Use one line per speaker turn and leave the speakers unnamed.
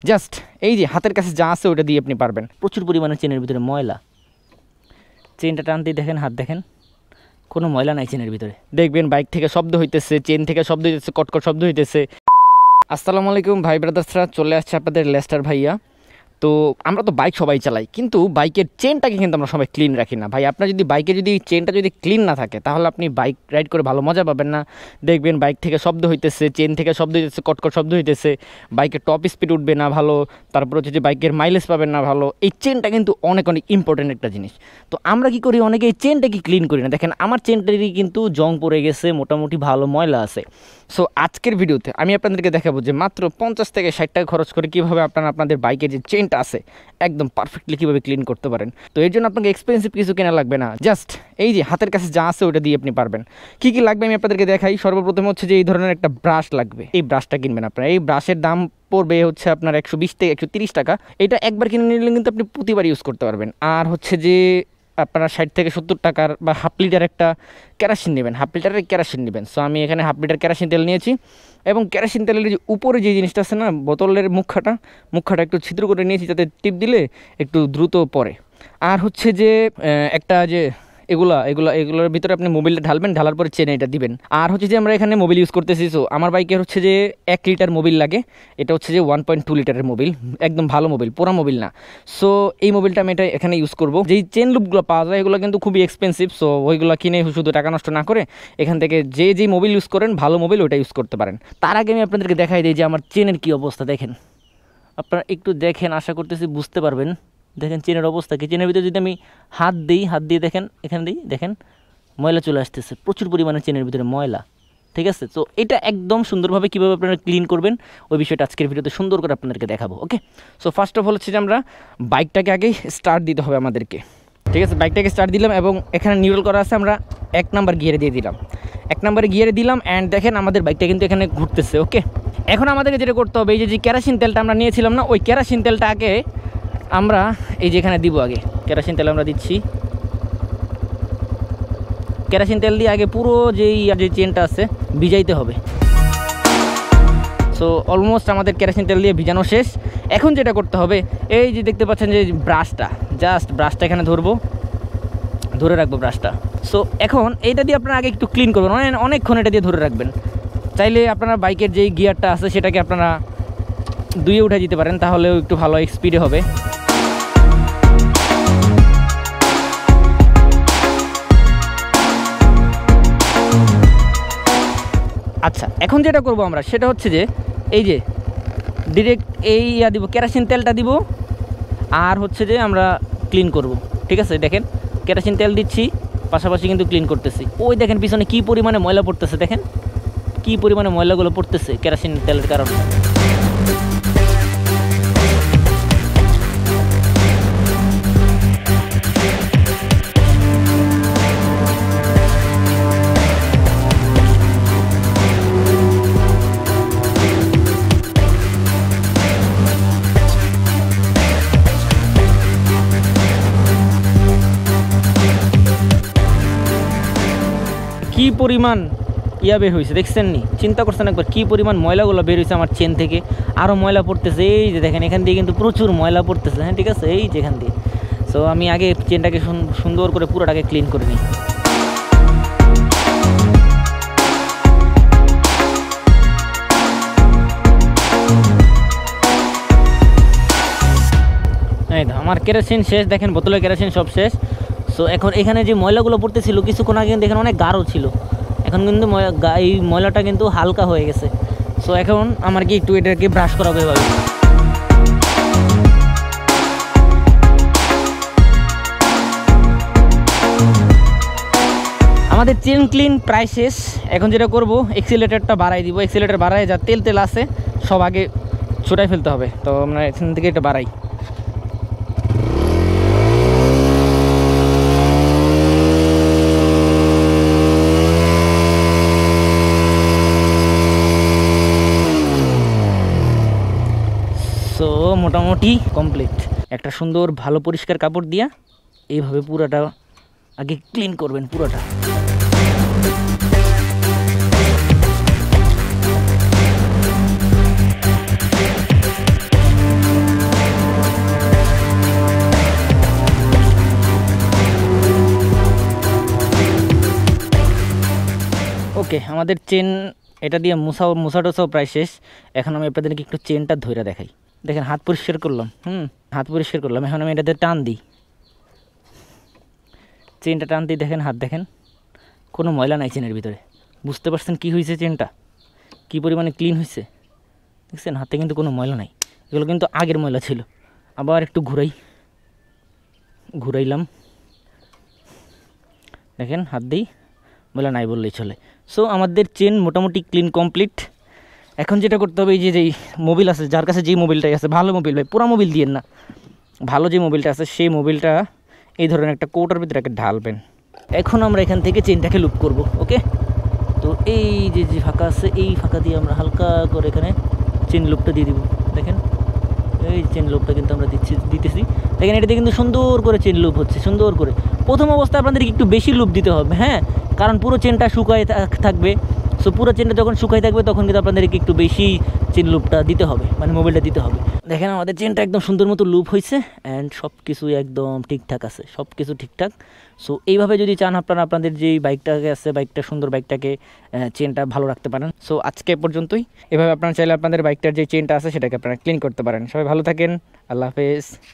Just এই যে হাতের কাছে যা আছে ওটা দিয়ে আপনি পারবেন। প্রচুর পরিমাণে চেনের ভিতরে ময়লা, চেনটা টানতেই দেখেন, হাত দেখেন, কোনো ময়লা নাই চেনের ভিতরে। দেখবেন বাইক থেকে শব্দ হইতেছে, চেন থেকে শব্দ হইতেছে, কটকট শব্দ হইতেছে। আসসালামু আলাইকুম ভাই ব্রাদার্সরা, চলে আসছে আপনাদের লেস্টার ভাইয়া। তো আমরা তো বাইক সবাই চালাই, কিন্তু বাইকের চেনটাকে কিন্তু আমরা সবাই ক্লিন রাখি না ভাই। আপনার যদি বাইকে যদি চেনটা যদি ক্লিন না থাকে, তাহলে আপনি বাইক রাইড করে ভালো মজা পাবেন না। দেখবেন বাইক থেকে শব্দ হইতেছে, চেন থেকে শব্দ হইতেছে, কটকট শব্দ হইতেছে, বাইকের টপ স্পিড উঠবে না ভালো, তারপর হচ্ছে যে বাইকের মাইলেজ পাবেন না ভালো। এই চেনটা কিন্তু অনেক অনেক ইম্পর্টেন্ট একটা জিনিস। তো আমরা কি করি, অনেকে এই চেনটাকে ক্লিন করি না। দেখেন আমার চেনটারই কিন্তু জং পড়ে গেছে, মোটামুটি ভালো ময়লা আছে। সো আজকের ভিডিওতে আমি আপনাদেরকে দেখাবো যে মাত্র 50 থেকে 60 টাকা খরচ করে কীভাবে আপনারা আপনাদের বাইকের যে চেনটা আছে একদম পারফেক্টলি কীভাবে ক্লিন করতে পারেন। তো এর জন্য আপনাকে এক্সপেন্সিভ কিছু কেনা লাগবে না, জাস্ট এই যে হাতের কাছে যা আছে ওটা দিয়ে আপনি পারবেন। কী কী লাগবে আমি আপনাদেরকে দেখাই। সর্বপ্রথম হচ্ছে যে এই ধরনের একটা ব্রাশ লাগবে। এই ব্রাশটা কিনবেন আপনারা। এই ব্রাশের দাম পড়বে হচ্ছে আপনার 120 থেকে 130 টাকা। এটা একবার কিনে নিলে কিন্তু আপনি প্রতিবার ইউজ করতে পারবেন। আর হচ্ছে যে আপনারা 60 থেকে 70 টাকার বা হাফ লিটার একটা কেরাসিন নেবেন, হাফ লিটারের কেরাসিন নেবেন। সো আমি এখানে হাফ লিটার কেরাসিন তেল নিয়েছি, এবং কেরাসিন তেলের যে উপরে যে জিনিসটা আছে না, বোতলের মুখখাটা একটু ছিদ্র করে নিয়েছি, যাতে টিপ দিলে একটু দ্রুত পড়ে। আর হচ্ছে যে একটা যে এগুলোর ভিতরে আপনি মোবিলটা ঢালবেন, ঢালার পরে চেনে এটা দিবেন। আর হচ্ছে যে আমরা এখানে মোবিল ইউজ করতেছি। সো আমার বাইকের হচ্ছে যে 1 লিটার মোবিল লাগে। এটা হচ্ছে যে 1.2 লিটারের মোবিল, একদম ভালো মোবিল, পোড়া মোবিল না। সো এই মোবিলটা আমি এটা এখানে ইউজ করবো। যেই চেন লুপগুলো পাওয়া যায় এগুলো কিন্তু খুবই এক্সপেন্সিভ। সো ওইগুলো কিনে শুধু টাকা নষ্ট না করে এখান থেকে যেই মোবিল ইউজ করেন, ভালো মোবিল, ওইটা ইউজ করতে পারেন। তার আগে আমি আপনাদেরকে দেখাই দিই যে আমার চেনের কী অবস্থা। দেখেন, আপনারা একটু দেখেন, আশা করতেছি বুঝতে পারবেন। দেখেন চেনের অবস্থা কি। চেনের ভিতরে যদি আমি হাত দিয়ে দেখেন, এখানে দিই, দেখেন ময়লা চলে আসতেছে, প্রচুর পরিমাণে চেনের ভিতরে ময়লা। ঠিক আছে, তো এটা একদম সুন্দরভাবে কীভাবে আপনারা ক্লিন করবেন ওই বিষয়টা আজকের ভিডিওতে সুন্দর করে আপনাদেরকে দেখাবো। ওকে, সো ফার্স্ট অফ অল হচ্ছে যে আমরা বাইকটাকে আগেই স্টার্ট দিতে হবে আমাদেরকে। ঠিক আছে, বাইকটাকে স্টার্ট দিলাম এবং এখানে নিউট্রাল করা আছে, আমরা 1 নাম্বার গিয়ারে দিয়ে দিলাম। 1 নাম্বারে গিয়ারে দিলাম, অ্যান্ড দেখেন আমাদের বাইকটা কিন্তু এখানে ঘুরতেছে। ওকে, এখন আমাদেরকে যেটা করতে হবে, এই যে কেরাসিন তেলটা আমরা নিয়েছিলাম না, ওই কেরাসিন তেলটা আগে আমরা এই যে এখানে দিব। আগে কেরাসিন তেল আমরা দিচ্ছি। কেরাসিন তেল দিয়ে আগে পুরো যে চেনটা আছে ভিজাইতে হবে। সো অলমোস্ট আমাদের কেরাসিন তেল দিয়ে ভিজানো শেষ। এখন যেটা করতে হবে, এই যে দেখতে পাচ্ছেন যে ব্রাশটা, জাস্ট ব্রাশটা এখানে ধরে রাখবো ব্রাশটা। সো এখন এইটা দিয়ে আপনারা আগে একটু ক্লিন করবেন, অনেকক্ষণ এটা দিয়ে ধরে রাখবেন। চাইলে আপনারা বাইকের যেই গিয়ারটা আছে সেটাকে আপনারা দুইয়ে উঠে দিতে পারেন, তাহলেও একটু ভালো স্পিডে হবে। আচ্ছা, এখন যেটা করব আমরা সেটা হচ্ছে যে এই যে ডিরেক্ট এই দিব, কেরাসিন তেলটা দিব, আর হচ্ছে যে আমরা ক্লিন করব। ঠিক আছে, দেখেন কেরাসিন তেল দিচ্ছি, পাশাপাশি কিন্তু ক্লিন করতেছি। ওই দেখেন পিছনে কী পরিমাণে ময়লা পড়তেছে, দেখেন কী পরিমাণে ময়লাগুলো পড়তেছে কেরাসিন তেলের কারণে। কী পরিমাণ বের হয়েছে দেখছেন নি, চিন্তা করছেন একবার কী পরিমাণ ময়লাগুলো বের হয়েছে আমার চেন থেকে। আরও ময়লা পড়তেছে, এই যে দেখেন এখান দিয়ে কিন্তু প্রচুর ময়লা পড়তেছে। হ্যাঁ, ঠিক আছে, এই যে এখান দিয়ে। সো আমি আগে চেনটাকে সুন্দর করে পুরোটাকে ক্লিন করে নিই। এই তো আমার কেরোসিন শেষ, দেখেন বোতলের কেরোসিন সব শেষ। সো এখন এখানে যে ময়লাগুলো পড়তেছিল কিছুক্ষণ আগে দেখেন অনেক গাঢ় ছিল, এখন কিন্তু এই ময়লাটা কিন্তু হালকা হয়ে গেছে। সো এখন আমার কি একটু এটাকে ব্রাশ করাবে এভাবে। আমাদের চেন ক্লিন প্রায় শেষ। এখন যেটা করব, এক্সিলেটারটা বাড়াই দিব। এক্সিলেটার বাড়াই, যা তেল আছে সব আগে ছুটাই ফেলতে হবে। তো আমরা এখান থেকে এটা বাড়াই। সো মোটামুটি কমপ্লিট। একটা সুন্দর ভালো পরিষ্কার কাপড় দিয়া এইভাবে পুরোটা আগে ক্লিন করবেন পুরোটা। ওকে, আমাদের চেন এটা দিয়ে মোছাটোছাও প্রায় শেষ। এখন আমি আপনাদেরকে একটু চেনটা ধরে দেখাই। দেখেন হাত পরিষ্কার করলাম, হাত পরিষ্কার করলাম। এখন আমি এটাতে টান দিই, চেনটা টান দিই, দেখেন হাত দেখেন, কোনো ময়লা নাই চেনের ভিতরে। বুঝতে পারছেন কী হয়েছে, চেনটা কী পরিমাণে ক্লিন হয়েছে দেখছেন? হাতে কিন্তু কোনো ময়লা নাই, এগুলো কিন্তু আগের ময়লা ছিল। আবার একটু ঘুরাইলাম, দেখেন হাত দিই, ময়লা নাই বললেই চলে। সো আমাদের চেন মোটামুটি ক্লিন কমপ্লিট। এখন যেটা করতে হবে, এই যে যেই মোবিল আছে, যার কাছে যেই মোবিলটাই আছে, ভালো মোবিল ভাই, পুরা মোবিল দিয়েন না, ভালো যে মোবিলটা আছে সেই মোবিলটা এই ধরনের একটা কৌটার ভিতরে ঢালবেন। এখন আমরা এখান থেকে চেনটাকে লুপ করব। ওকে, তো এই যে যে ফাঁকা আছে, এই ফাঁকা দিয়ে আমরা হালকা করে এখানে চেন লুপটা দিয়ে দিব। দেখেন এই চেন লুপটা কিন্তু আমরা দিতেছি। দেখেন এটাতে কিন্তু সুন্দর করে চেন লুপ হচ্ছে, সুন্দর করে। প্রথম অবস্থায় আপনাদেরকে একটু বেশি লুপ দিতে হবে, হ্যাঁ, কারণ পুরো চেনটা শুকায় থাকবে। সো পুরো চেনটা যখন শুকায় থাকবে তখন কিন্তু আপনাদেরকে একটু বেশি চেন লুপটা দিতে হবে, মানে মোবাইলটা দিতে হবে। দেখেন আমাদের চেনটা একদম সুন্দর মতো লুপ হয়েছে অ্যান্ড সব কিছুই একদম ঠিকঠাক আছে, সব কিছু ঠিকঠাক। সো এইভাবে যদি চান আপনারা আপনাদের যেই বাইকটাকে আছে, বাইকটা সুন্দর, বাইকটাকে চেনটা ভালো রাখতে পারেন। সো আজকে পর্যন্তই। এভাবে আপনারা চাইলে আপনাদের বাইকটার যে চেনটা আছে সেটাকে আপনারা ক্লিন করতে পারেন। সবাই ভালো থাকেন, আল্লাহ হাফেজ।